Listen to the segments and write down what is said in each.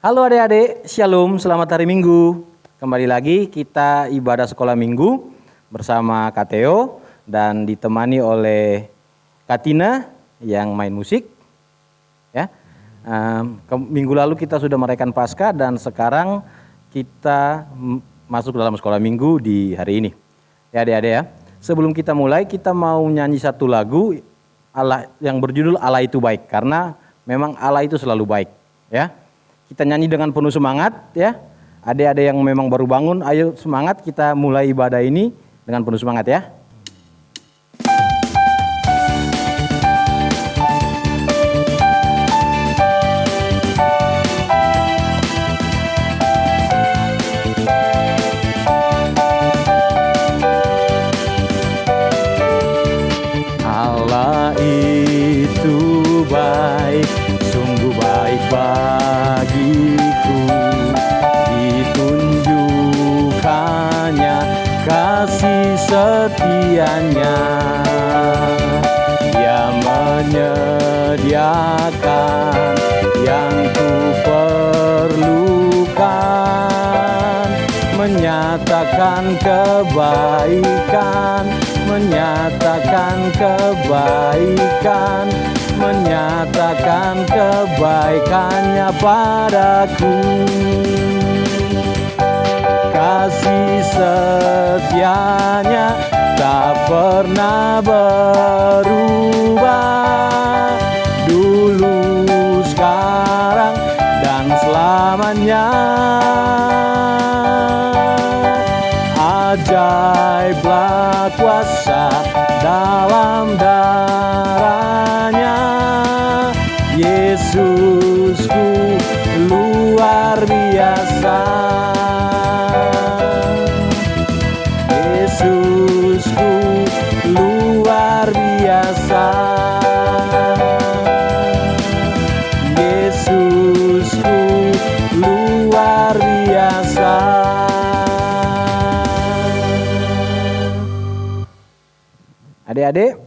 Halo adik-adik, Shalom, selamat hari Minggu. Kembali lagi kita ibadah sekolah Minggu bersama Kak Theo dan ditemani oleh Katina yang main musik. Ya, minggu lalu kita sudah merayakan Paskah dan sekarang kita masuk dalam sekolah Minggu di hari ini. Ya adik-adik ya, sebelum kita mulai kita mau nyanyi satu lagu Allah yang berjudul Allah itu baik, karena memang Allah itu selalu baik. Ya. Kita nyanyi dengan penuh semangat ya. Adik-adik yang memang baru bangun, ayo semangat kita mulai ibadah ini dengan penuh semangat ya. Allah itu baik, sungguh baik bagiku, ditunjukkannya kasih setianya. Dia menyediakan yang ku perlukan, menyatakan kebaikan, menyatakan kebaikan, menyatakan kebaikannya padaku. Kasih setianya tak pernah berubah, dulu, sekarang, dan selamanya. Ajaiblah kuasa dalam darahnya, Yesusku luar biasa. Yesusku luar biasa. Yesusku luar biasa. Adik-adik,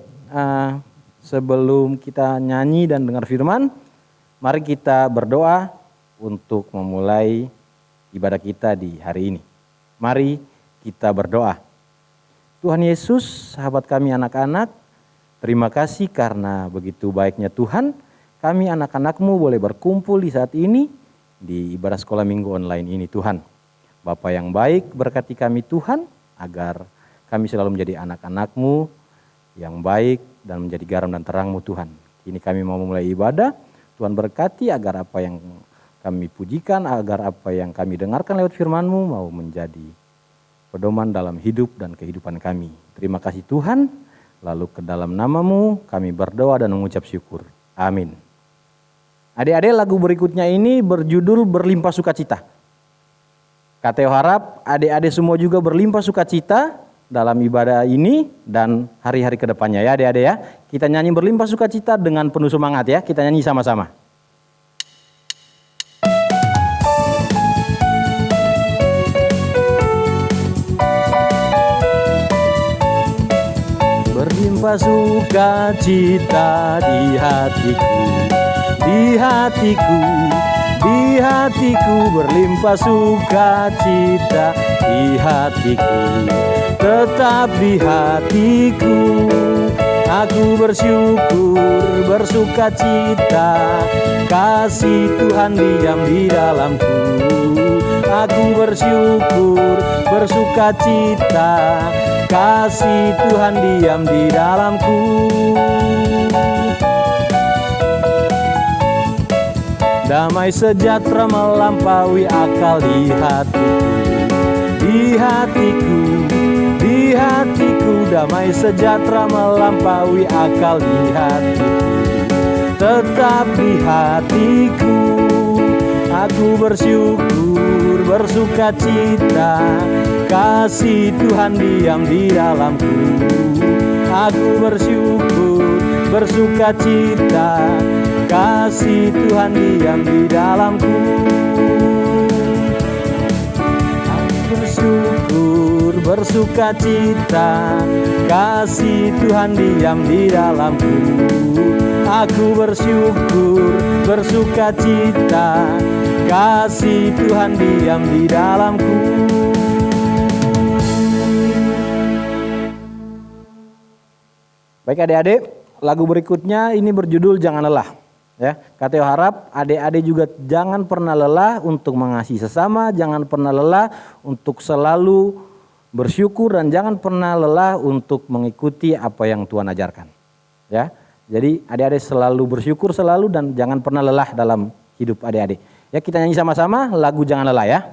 sebelum kita nyanyi dan dengar firman, mari kita berdoa untuk memulai ibadah kita di hari ini. Mari kita berdoa. Tuhan Yesus, sahabat kami anak-anak, terima kasih karena begitu baiknya Tuhan, kami anak-anak-Mu boleh berkumpul di saat ini di ibadah sekolah Minggu online ini Tuhan. Bapa yang baik, berkati kami Tuhan, agar kami selalu menjadi anak-anak-Mu yang baik dan menjadi garam dan terang-Mu Tuhan. Kini kami mau memulai ibadah, Tuhan berkati agar apa yang kami pujikan, agar apa yang kami dengarkan lewat firman-Mu mau menjadi pedoman dalam hidup dan kehidupan kami. Terima kasih Tuhan, lalu ke dalam nama-Mu kami berdoa dan mengucap syukur. Amin. Adik-adik, lagu berikutnya ini berjudul Berlimpah Sukacita. Kak Theo harap adik-adik semua juga berlimpah sukacita dalam ibadah ini dan hari-hari ke depannya ya adik-adik ya. Kita nyanyi Berlimpah Sukacita dengan penuh semangat ya. Kita nyanyi sama-sama. Berlimpah sukacita di hatiku, di hatiku, di hatiku. Berlimpah sukacita di hatiku, tetap di hatiku. Aku bersyukur, bersukacita, kasih Tuhan diam di dalamku. Aku bersyukur, bersukacita, kasih Tuhan diam di dalamku. Damai sejahtera melampaui akal di hatiku, di hatiku, di hatiku. Damai sejahtera melampaui akal di hatiku, tetap di hatiku. Aku bersyukur, bersukacita, kasih Tuhan diam di dalamku. Aku bersyukur, bersukacita, kasih Tuhan diam di dalamku. Aku bersyukur, bersukacita, kasih Tuhan diam di dalamku. Aku bersyukur, bersukacita, kasih Tuhan diam di dalamku. Baik adik-adik, lagu berikutnya ini berjudul Jangan Lelah. Ya, Kak Theo harap adik-adik juga jangan pernah lelah untuk mengasihi sesama, jangan pernah lelah untuk selalu bersyukur, dan jangan pernah lelah untuk mengikuti apa yang Tuhan ajarkan. Ya, jadi adik-adik selalu bersyukur selalu dan jangan pernah lelah dalam hidup adik-adik. Ya, kita nyanyi sama-sama lagu Jangan Lelah ya.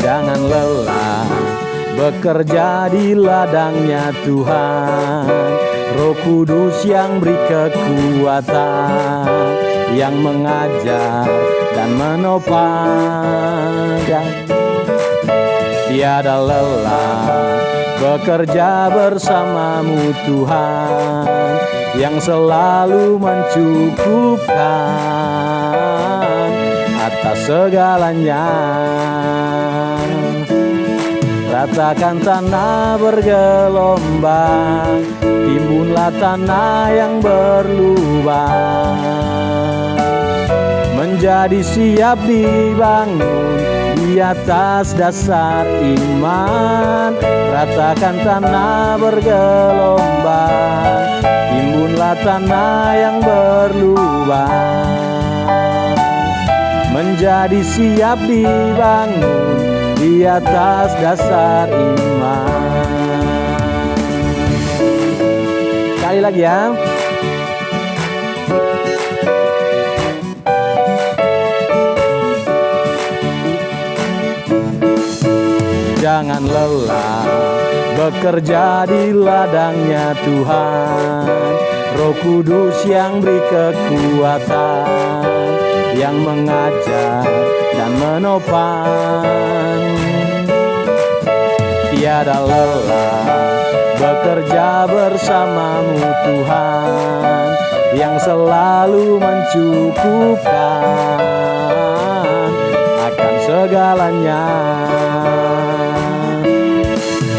Jangan lelah bekerja di ladangnya Tuhan, Roh Kudus yang beri kekuatan, yang mengajar dan menopang. Tiada lelah bekerja bersamamu Tuhan, yang selalu mencukupkan atas segalanya. Ratakan tanah bergelombang, timbunlah tanah yang berlubang, menjadi siap dibangun di atas dasar iman. Ratakan tanah bergelombang, timbunlah tanah yang berlubang, menjadi siap dibangun di atas dasar iman. Sekali lagi ya. Jangan lelah bekerja di ladangnya Tuhan, Roh Kudus yang beri kekuatan, yang mengajar dan menopang. Tiada lelah bekerja bersamamu Tuhan, yang selalu mencukupkan akan segalanya.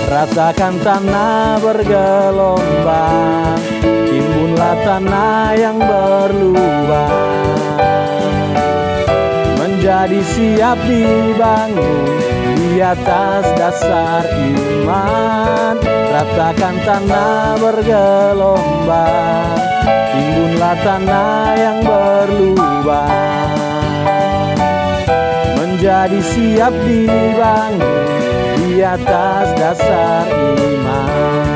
Ratakan tanah bergelombang, timbunlah tanah yang berlubang, menjadi siap dibangun di atas dasar iman. Ratakan tanah bergelombang, timbunlah tanah yang berlubang, menjadi siap dibangun di atas dasar iman.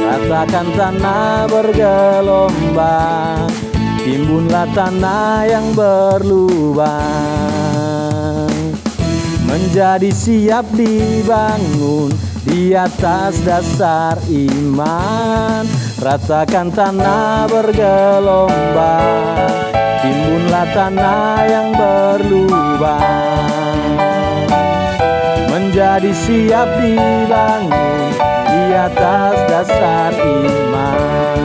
Ratakan tanah bergelombang, timbunlah tanah yang berlubang, menjadi siap dibangun di atas dasar iman. Ratakan tanah bergelombang, timbunlah tanah yang berlubang, menjadi siap dibangun di atas dasar iman.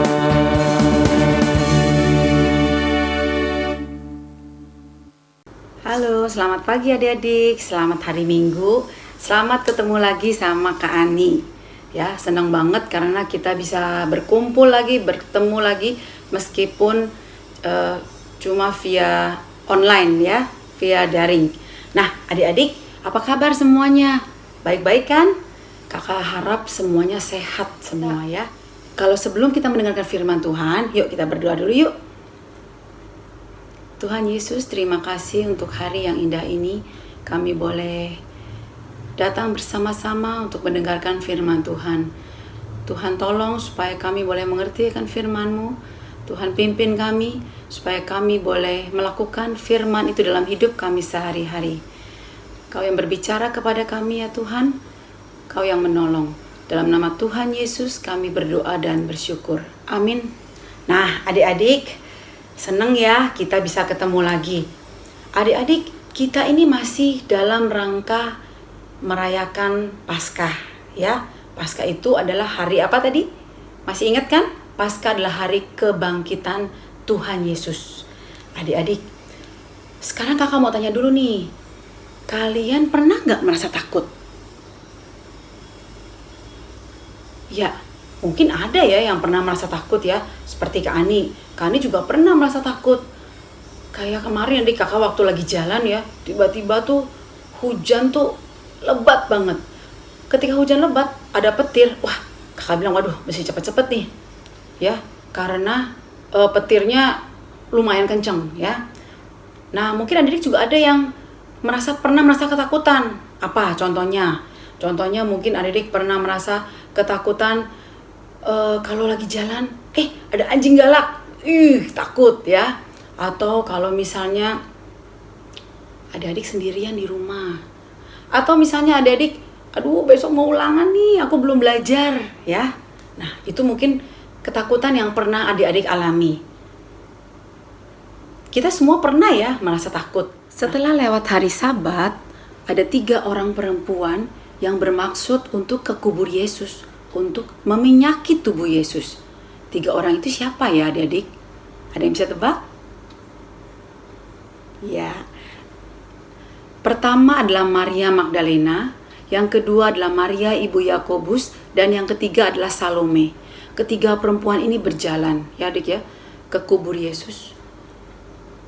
Halo, selamat pagi adik-adik, selamat hari Minggu, selamat ketemu lagi sama Kak Ani. Ya, senang banget karena kita bisa berkumpul lagi, bertemu lagi meskipun cuma via online ya, via daring. Nah, adik-adik, apa kabar semuanya? Baik-baik kan? Kakak harap semuanya sehat semua ya. Kalau sebelum kita mendengarkan firman Tuhan, yuk kita berdoa dulu yuk. Tuhan Yesus, terima kasih untuk hari yang indah ini. Kami boleh datang bersama-sama untuk mendengarkan firman Tuhan. Tuhan tolong supaya kami boleh mengerti akan firman-Mu. Tuhan pimpin kami supaya kami boleh melakukan firman itu dalam hidup kami sehari-hari. Kau yang berbicara kepada kami ya Tuhan, Kau yang menolong. Dalam nama Tuhan Yesus kami berdoa dan bersyukur. Amin. Nah adik-adik, seneng ya kita bisa ketemu lagi. Adik-adik, kita ini masih dalam rangka merayakan Paskah ya. Paskah itu adalah hari apa tadi? Masih ingat kan? Paskah adalah hari kebangkitan Tuhan Yesus. Adik-adik, sekarang kakak mau tanya dulu nih, kalian pernah nggak merasa takut? Ya, mungkin ada ya yang pernah merasa takut ya, seperti Kak Ani. Kak Ani juga pernah merasa takut. Kayak kemarin adik kakak waktu lagi jalan ya, tiba-tiba tuh hujan tuh lebat banget. Ketika hujan lebat, ada petir. Wah, kakak bilang, waduh, mesti cepet-cepet nih. Ya, karena petirnya lumayan kenceng ya. Nah, mungkin adik juga ada yang pernah merasa ketakutan. Apa contohnya? Contohnya mungkin adik pernah merasa ketakutan kalau lagi jalan, ada anjing galak. Takut ya. Atau kalau misalnya adik-adik sendirian di rumah. Atau misalnya adik-adik, aduh besok mau ulangan nih, aku belum belajar ya. Nah, itu mungkin ketakutan yang pernah adik-adik alami. Kita semua pernah ya merasa takut. Setelah lewat hari Sabat, ada 3 orang perempuan yang bermaksud untuk ke kubur Yesus, untuk meminyaki tubuh Yesus. 3 orang itu siapa ya adik-adik? Ada yang bisa tebak? Ya. Pertama adalah Maria Magdalena, yang kedua adalah Maria ibu Yakobus, dan yang ketiga adalah Salome. Ketiga perempuan ini berjalan ya adik ya ke kubur Yesus.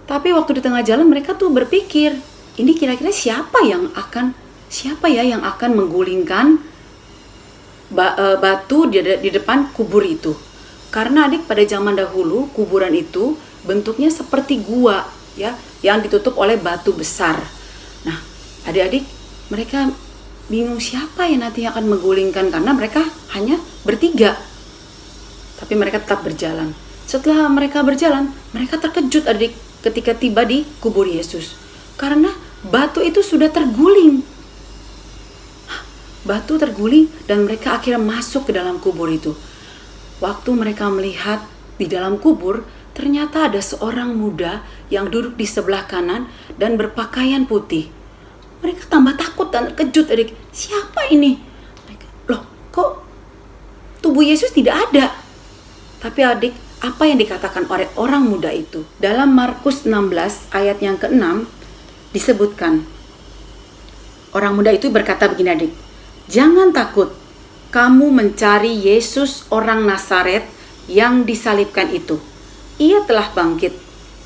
Tapi waktu di tengah jalan mereka tuh berpikir, ini kira-kira siapa ya yang akan menggulingkan batu di depan kubur itu. Karena adik pada zaman dahulu kuburan itu bentuknya seperti gua ya, yang ditutup oleh batu besar. Nah, adik-adik mereka bingung siapa yang nanti akan menggulingkan, karena mereka hanya bertiga. Tapi mereka tetap berjalan. Setelah mereka berjalan, mereka terkejut adik ketika tiba di kubur Yesus. Karena batu itu sudah terguling. Batu terguling dan mereka akhirnya masuk ke dalam kubur itu. Waktu mereka melihat di dalam kubur, ternyata ada seorang muda yang duduk di sebelah kanan dan berpakaian putih. Mereka tambah takut dan terkejut adik. Siapa ini? Loh, kok tubuh Yesus tidak ada? Tapi adik, apa yang dikatakan oleh orang muda itu? Dalam Markus 16 ayat yang ke-6 disebutkan, orang muda itu berkata begini adik, jangan takut, kamu mencari Yesus orang Nazaret yang disalibkan itu. Ia telah bangkit,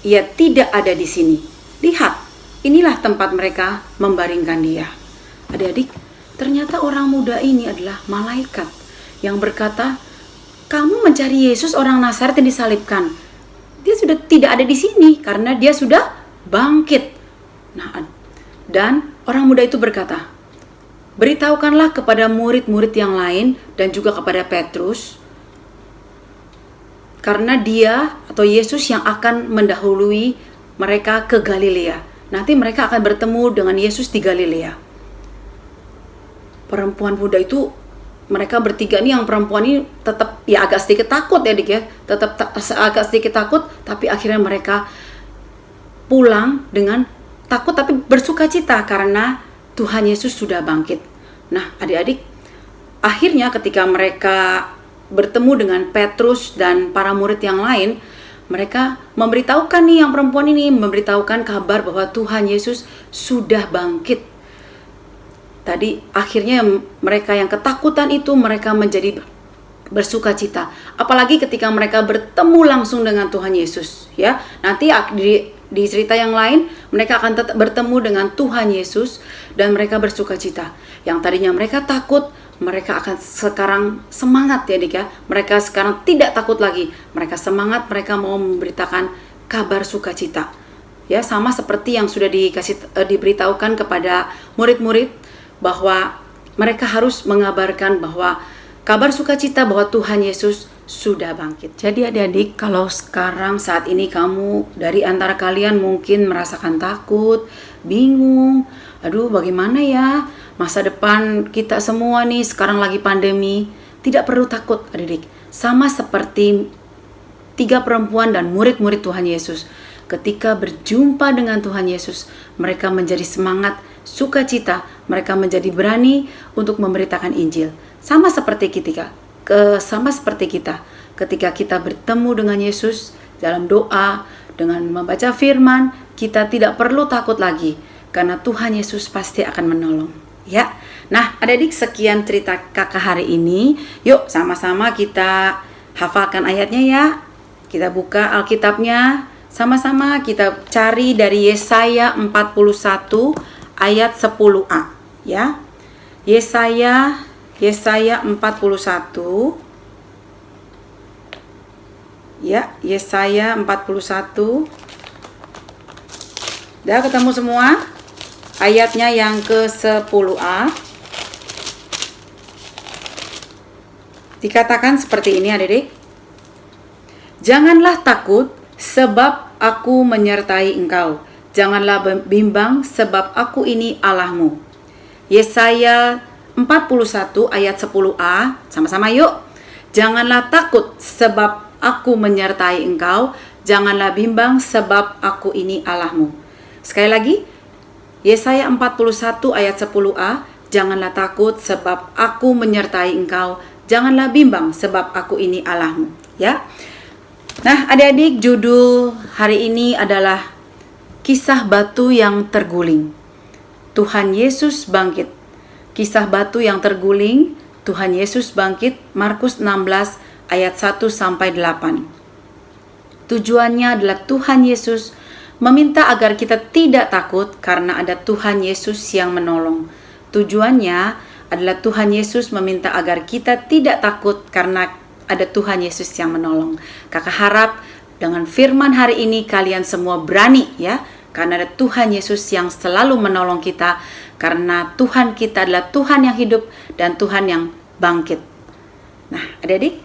ia tidak ada di sini. Lihat, inilah tempat mereka membaringkan dia. Adik-adik, ternyata orang muda ini adalah malaikat yang berkata, kamu mencari Yesus orang Nazaret yang disalibkan. Dia sudah tidak ada di sini karena dia sudah bangkit. Nah, dan orang muda itu berkata, beritahukanlah kepada murid-murid yang lain dan juga kepada Petrus, karena dia atau Yesus yang akan mendahului mereka ke Galilea. Nanti mereka akan bertemu dengan Yesus di Galilea. Perempuan muda itu, mereka bertiga nih, yang perempuan ini tetap ya agak sedikit takut ya dik ya, tetap agak sedikit takut, tapi akhirnya mereka pulang dengan takut tapi bersukacita karena Tuhan Yesus sudah bangkit. Nah adik-adik, akhirnya ketika mereka bertemu dengan Petrus dan para murid yang lain, mereka memberitahukan nih, yang perempuan ini memberitahukan kabar bahwa Tuhan Yesus sudah bangkit. Tadi akhirnya mereka yang ketakutan itu mereka menjadi bersukacita. Apalagi ketika mereka bertemu langsung dengan Tuhan Yesus ya. Nanti di cerita yang lain mereka akan tetap bertemu dengan Tuhan Yesus dan mereka bersukacita. Yang tadinya mereka takut, mereka akan sekarang semangat ya dik ya. Mereka sekarang tidak takut lagi. Mereka semangat, mereka mau memberitakan kabar sukacita. Ya, sama seperti yang sudah diberitahukan kepada murid-murid bahwa mereka harus mengabarkan bahwa kabar sukacita bahwa Tuhan Yesus sudah bangkit. Jadi adik-adik, kalau sekarang saat ini kamu dari antara kalian mungkin merasakan takut, bingung, aduh bagaimana ya masa depan kita semua nih, sekarang lagi pandemi. Tidak perlu takut adik-adik. Sama seperti 3 perempuan dan murid-murid Tuhan Yesus. Ketika berjumpa dengan Tuhan Yesus, mereka menjadi semangat, sukacita, mereka menjadi berani untuk memberitakan Injil. Sama seperti kita, ketika kita bertemu dengan Yesus, dalam doa, dengan membaca firman, kita tidak perlu takut lagi karena Tuhan Yesus pasti akan menolong. Ya. Nah, adik-adik, sekian cerita kakak hari ini. Yuk sama-sama kita hafalkan ayatnya ya. Kita buka Alkitabnya. Sama-sama kita cari dari Yesaya 41 ayat 10a ya. Yesaya 41 ya, Yesaya 41. Udah ketemu semua? Ayatnya yang ke-10a. Dikatakan seperti ini adik-adik. Janganlah takut sebab aku menyertai engkau. Janganlah bimbang sebab aku ini Allahmu. Yesaya 41 ayat 10a. Sama-sama yuk. Janganlah takut sebab aku menyertai engkau. Janganlah bimbang sebab aku ini Allahmu. Sekali lagi. Yesaya 41 ayat 10a. Janganlah takut sebab aku menyertai engkau. Janganlah bimbang sebab aku ini Allahmu. Ya. Nah, adik-adik, judul hari ini adalah Kisah Batu yang Terguling. Tuhan Yesus bangkit. Kisah batu yang terguling, Tuhan Yesus bangkit, Markus 16 ayat 1 sampai 8. Tujuannya adalah Tuhan Yesus meminta agar kita tidak takut karena ada Tuhan Yesus yang menolong. Tujuannya adalah Tuhan Yesus meminta agar kita tidak takut karena ada Tuhan Yesus yang menolong. Kakak harap dengan firman hari ini kalian semua berani ya. Karena ada Tuhan Yesus yang selalu menolong kita. Karena Tuhan kita adalah Tuhan yang hidup dan Tuhan yang bangkit. Nah, adik-adik,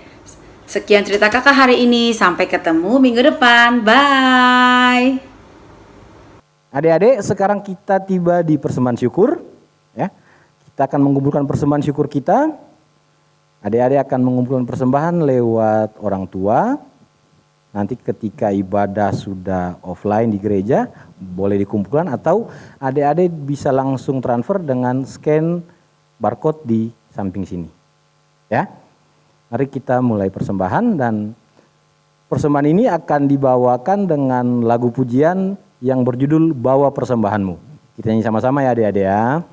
sekian cerita kakak hari ini. Sampai ketemu minggu depan. Bye. Adik-adik, sekarang kita tiba di persembahan syukur. Ya, kita akan mengumpulkan persembahan syukur kita. Adik-adik akan mengumpulkan persembahan lewat orang tua. Nanti ketika ibadah sudah offline di gereja, boleh dikumpulkan atau adik-adik bisa langsung transfer dengan scan barcode di samping sini. Ya, mari kita mulai persembahan dan persembahan ini akan dibawakan dengan lagu pujian yang berjudul Bawa Persembahanmu. Kita nyanyi sama-sama ya adik-adik ya.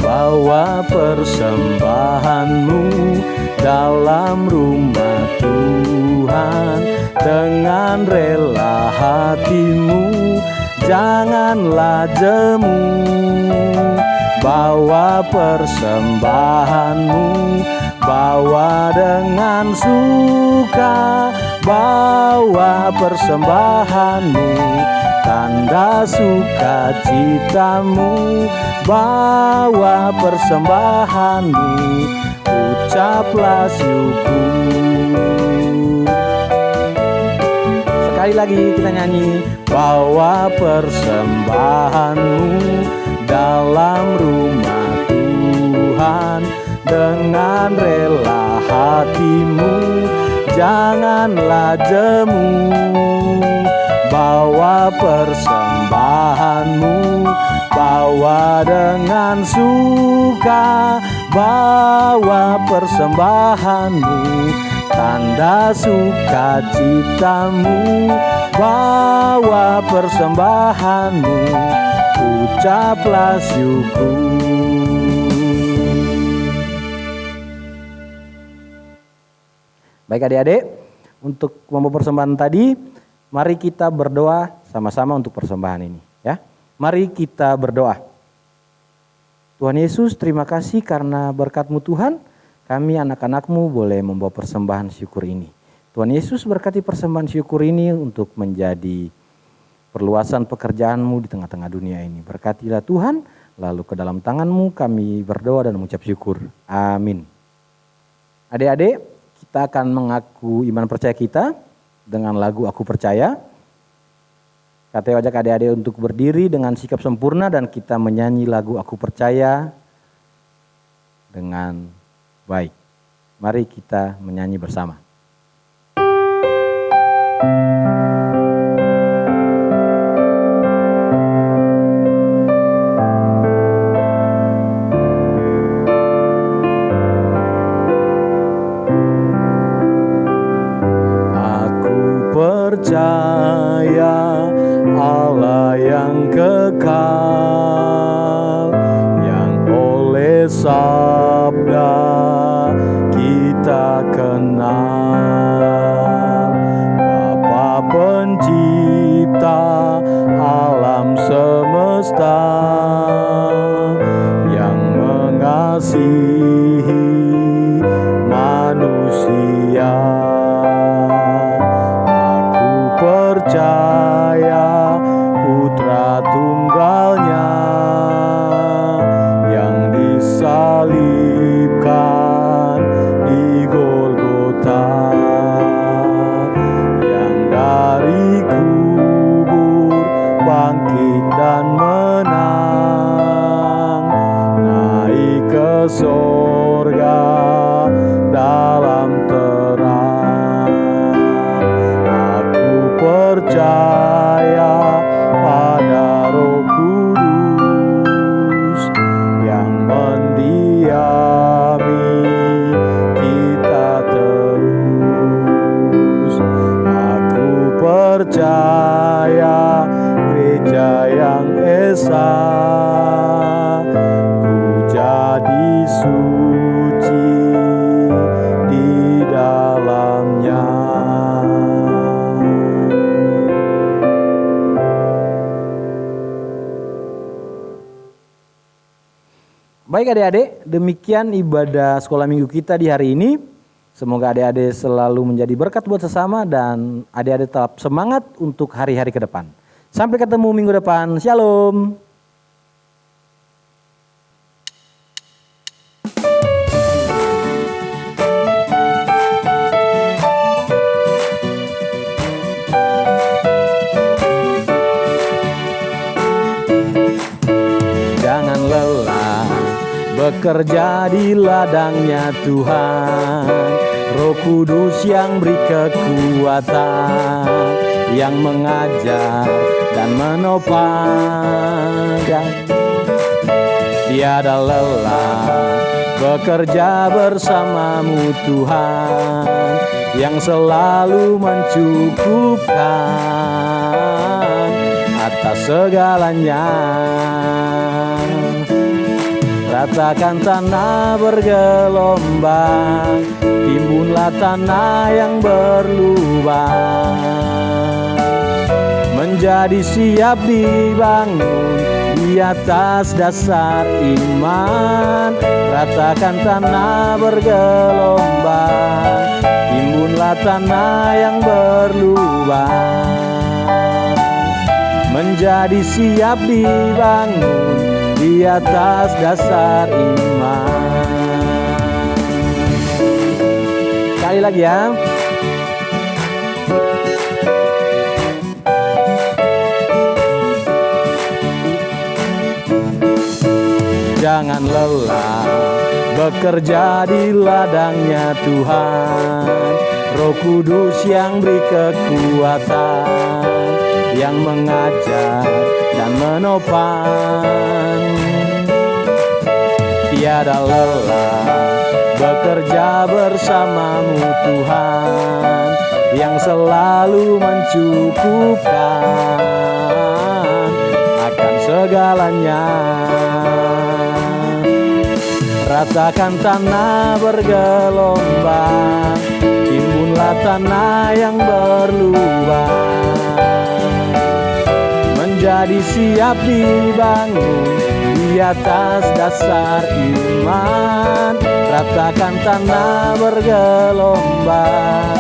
Bawa persembahanmu dalam rumah Tuhan dengan rela hatimu, janganlah jemu. Bawa persembahanmu, bawa dengan suka, bawa persembahanmu, tanda sukacitamu. Bawa persembahanmu, ucaplah syukur. Sekali lagi kita nyanyi. Bawa persembahanmu dalam rumah Tuhan dengan rela hatimu, janganlah jemu. Bawa persembahanmu, bawa dengan suka, bawa persembahanmu, tanda sukacitamu. Bawa persembahanmu, ucaplah syukur. Baik adik-adik, untuk membawa persembahan tadi, mari kita berdoa sama-sama untuk persembahan ini. Ya, mari kita berdoa. Tuhan Yesus, terima kasih karena berkat-Mu Tuhan, kami anak-anak-Mu boleh membawa persembahan syukur ini. Tuhan Yesus berkati persembahan syukur ini untuk menjadi perluasan pekerjaan-Mu di tengah-tengah dunia ini. Berkatilah Tuhan, lalu ke dalam tangan-Mu kami berdoa dan mengucap syukur. Amin. Adik-adik, kita akan mengaku iman percaya kita dengan lagu Aku Percaya. Kata wajak adik-adik untuk berdiri dengan sikap sempurna dan kita menyanyi lagu Aku Percaya dengan baik. Mari kita menyanyi bersama. percaya Allah yang kekal, yang oleh sabda kita kenal. Bapa pencipta alam semesta, yang mengasihi manusia. Aku percaya Putra Tunggalnya yang disalibkan di Golgota, yang dari kubur bangkit dan menang, naik ke sorga dalam terang. Aku percaya pada Roh Kudus yang mendiami kita terus. Aku percaya gereja yang esa, ku jadi suci di dalamnya. Baik adik-adik, demikian ibadah sekolah minggu kita di hari ini. Semoga adik-adik selalu menjadi berkat buat sesama dan adik-adik tetap semangat untuk hari-hari ke depan. Sampai ketemu minggu depan. Shalom. Jangan lelah bekerja di ladangnya Tuhan. Roh Kudus yang beri kekuatan, yang mengajar dan menopang. Tiada lelah bekerja bersamamu Tuhan, yang selalu mencukupkan atas segalanya. Ratakan tanah bergelombang, timbunlah tanah yang berlubang, menjadi siap dibangun di atas dasar iman. Ratakan tanah bergelombang, timbunlah tanah yang berlubang, menjadi siap dibangun di atas dasar iman. Sekali lagi ya. Jangan lelah bekerja di ladangnya Tuhan. Roh Kudus yang beri kekuatan, yang mengajar dan menopang. Tiada lelah bekerja bersamamu Tuhan, yang selalu mencukupkan akan segalanya. Ratakan tanah bergelombang, timbunlah tanah yang berlubang, menjadi siap dibangun di atas dasar iman. Ratakan tanah bergelombang,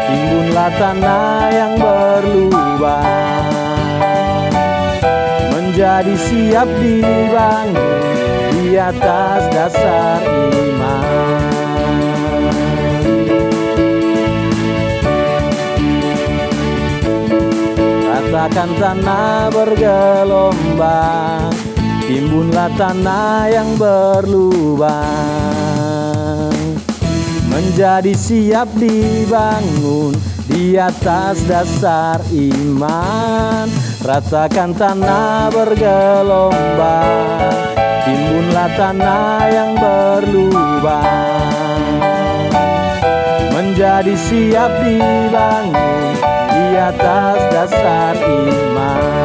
timbunlah tanah yang berlubang, menjadi siap dibangun di atas dasar iman. Ratakan tanah bergelombang, timbunlah tanah yang berlubang, menjadi siap dibangun di atas dasar iman. Ratakan tanah bergelombang, timbunlah tanah yang berlubang, menjadi siap dibangun di atas dasar iman.